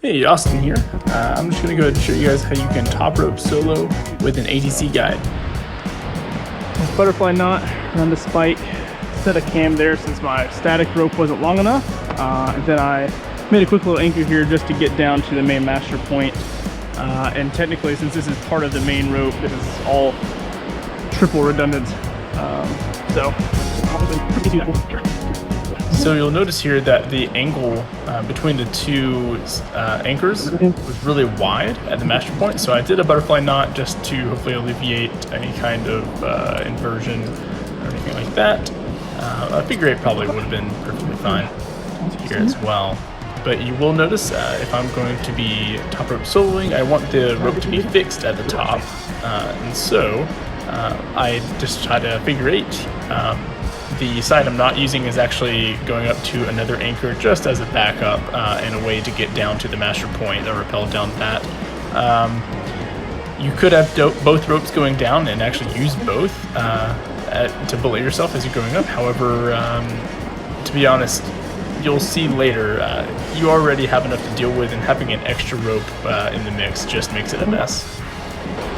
Hey, Austin here. I'm just going to go ahead and show you guys how you can top rope solo with an ATC guide. This butterfly knot around the spike, set a cam there since my static rope wasn't long enough. And then I made a quick little anchor here just to get down to the main master point. And technically, since this is part of the main rope, this is all triple redundant. So you'll notice here that the angle between the two anchors was really wide at the master point. So I did a butterfly knot just to hopefully alleviate any kind of inversion or anything like that. A figure eight probably would have been perfectly fine here as well. But you will notice if I'm going to be top rope soloing, I want the rope to be fixed at the top. And so I just tried a figure eight. The side I'm not using is actually going up to another anchor just as a backup and a way to get down to the master point that rappelled down that. You could have both ropes going down and actually use both to belay yourself as you're going up. However, to be honest, you'll see later, you already have enough to deal with, and having an extra rope in the mix just makes it a mess.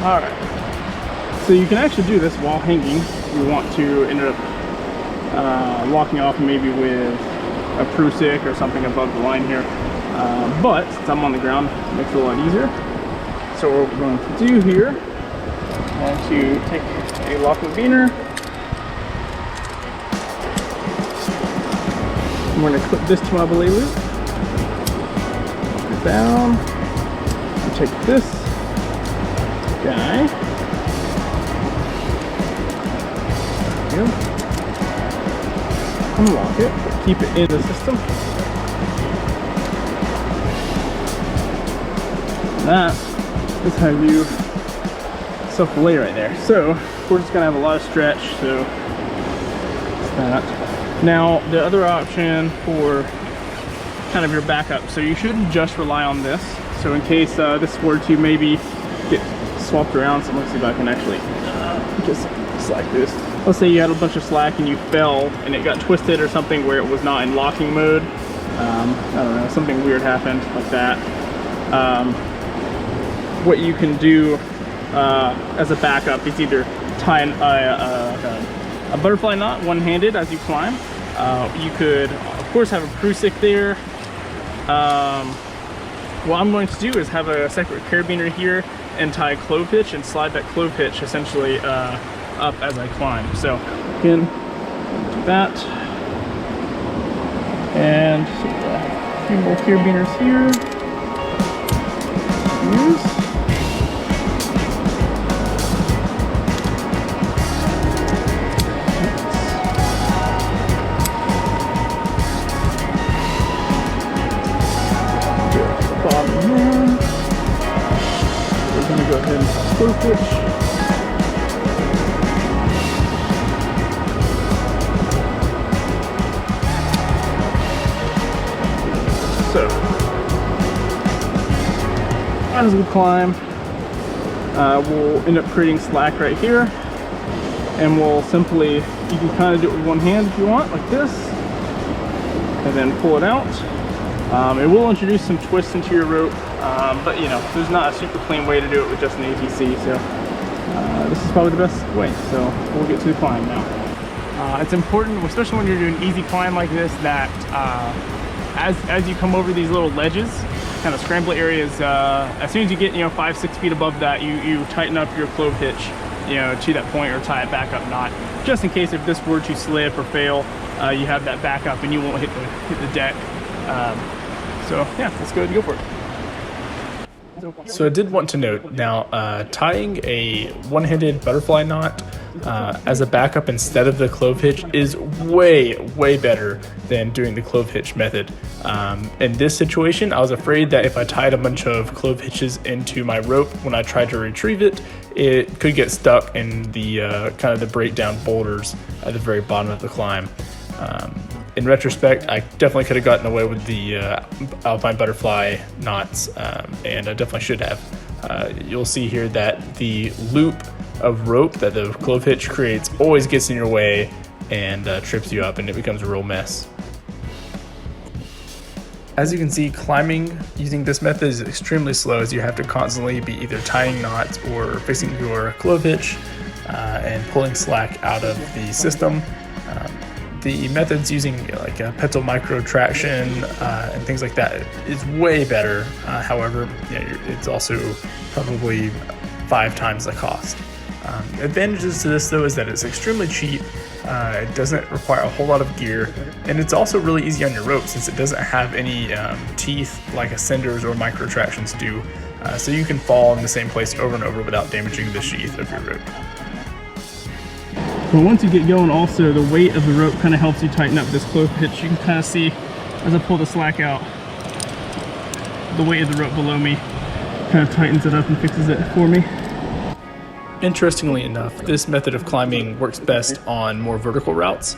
Alright, so you can actually do this while hanging. You want to end up walking off maybe with a PRUSIK or something above the line here. But since I'm on the ground, it makes it a lot easier. So what we're going to do here is to take a locking beaner. I'm going to clip this to my belay loop. Down. And take this guy. There we go. Unlock it, but keep it in the system. That is how you self-belay right there. So we're just gonna have a lot of stretch, so that's that. Now the other option for kind of your backup, so you shouldn't just rely on this. So in case this were to maybe get swapped around, so let's see if I can actually just like this. Let's say you had a bunch of slack and you fell and it got twisted or something where it was not in locking mode. I don't know, something weird happened like that. What you can do as a backup is either tie a butterfly knot one-handed as you climb. You could, of course, have a PRUSIK there. What I'm going to do is have a separate carabiner here and tie a clove hitch and slide that clove hitch essentially up as I climb. So again, do that, and a few more carabiners here. Use. Bottom here. We're going to go ahead and clove hitch. So, as we climb, we'll end up creating slack right here, and we'll simply, you can kind of do it with one hand if you want, like this, and then pull it out. It will introduce some twists into your rope, but you know, there's not a super clean way to do it with just an ATC, so this is probably the best way. So we'll get to the climb now. It's important, especially when you're doing an easy climb like this, that as you come over these little ledges, kind of scramble areas, as soon as you get 5-6 feet above that, you tighten up your clove hitch to that point, or tie it back up knot, just in case if this were to slip or fail, you have that backup and you won't hit the deck. So yeah, let's go ahead and go for it. So I did want to note now, tying a one-handed butterfly knot as a backup instead of the clove hitch is way better than doing the clove hitch method. In this situation, I was afraid that if I tied a bunch of clove hitches into my rope when I tried to retrieve it, it could get stuck in the kind of the breakdown boulders at the very bottom of the climb. In retrospect, I definitely could have gotten away with the alpine butterfly knots, and I definitely should have. You'll see here that the loop of rope that the clove hitch creates always gets in your way and trips you up, and it becomes a real mess. As you can see, climbing using this method is extremely slow, as you have to constantly be either tying knots or fixing your clove hitch and pulling slack out of the system. The methods using like a pedal micro traction and things like that is way better. However, it's also probably 5 times the cost. Advantages to this though is that it's extremely cheap. It doesn't require a whole lot of gear, and it's also really easy on your rope since it doesn't have any teeth like ascenders or micro tractions do. So you can fall in the same place over and over without damaging the sheath of your rope. But once you get going, also the weight of the rope kind of helps you tighten up this clove hitch. You can kind of see as I pull the slack out, the weight of the rope below me kind of tightens it up and fixes it for me. Interestingly enough, this method of climbing works best on more vertical routes.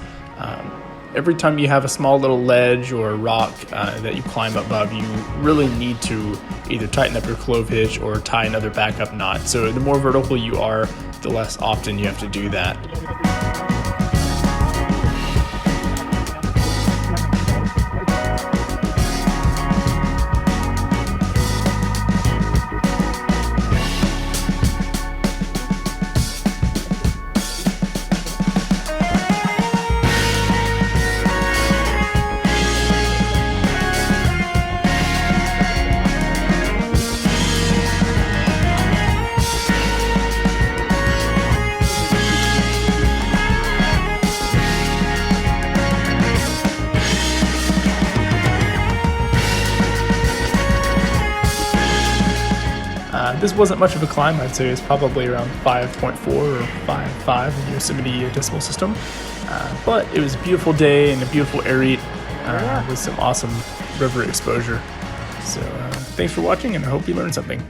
Every time you have a small little ledge or rock that you climb above, you really need to either tighten up your clove hitch or tie another backup knot. So the more vertical you are, the less often you have to do that. This wasn't much of a climb. I'd say it's probably around 5.4 or 5.5 in the Yosemite decimal system. But it was a beautiful day and a beautiful air eat with some awesome river exposure. So thanks for watching, and I hope you learned something.